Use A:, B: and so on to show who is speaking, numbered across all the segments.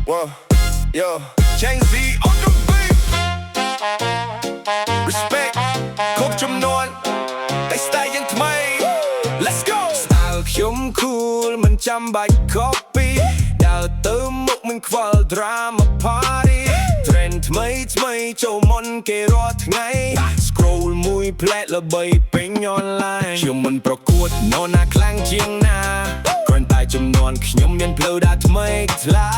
A: Whoa, yo, Chang Z on the beat. Respect គ្រប់ចំនួនតែ style យ៉ាងថ្មី Let's go style ខ្ញុំ cool មិនចាំបាច់ copy ដើរទៅមុខមិនខ្វល់ drama party trend ថ្មីចូលមុនគេរាល់ថ្ងៃ scroll មួយផ្លែកល្បីពេញ online ខ្ញុំមិនប្រកួតនរណាខ្លាំងជាងណាគ្រាន់តែចំនួនខ្ញុំមានផ្លូវដើរថ្មីថ្លា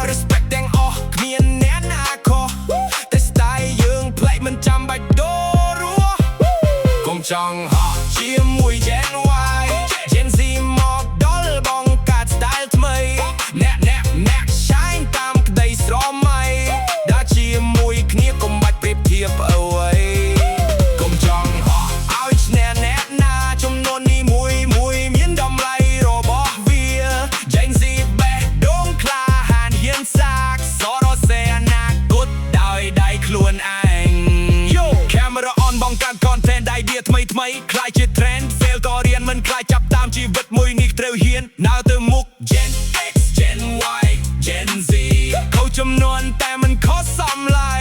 A: Respect ទាំងអស់គ្មានអ្នកណាខុសតែ style យើងប្លែកមិនចាំបាច់ដូររស់កុំចង់ហោះជាមួយ Gen Y Gen Z មកដល់បងកាត់ style ថ្មីអ្នក shine តាមក្តីស្រមៃដើរជាមួយគ្នាកុំបាច់ប្រៀបធៀបអ្វីកុំចង់ហោះឲ្យឈ្នះអ្នកណាចំនួននេះមួយមានតម្លៃរបស់វា Gen Z បេះដូងក្លាហានហ៊ានសាកសរសេរអនាគតដោយដៃខ្លួនឯង Yo camera on បងកាន់ content idea ថ្មីខ្លាយជា trend fail ក៏រៀនមិនខ្លាចចាប់តាមជីវិតមួយនេះត្រូវហ៊ានដើរទៅមុខ Gen X Gen Y Gen Z ខុសចំនួនតែមិនខុសសំឡៃ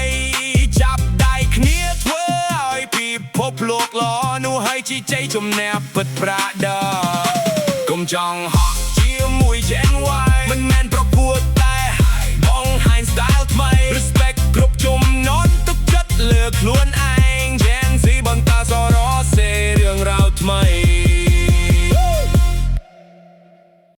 A: ចាប់ដៃគ្នាធ្វើឲ្យពិភពលោកល្អនោះឲ្យជ័យជំនះពិតប្រាដាកុំចង់ហ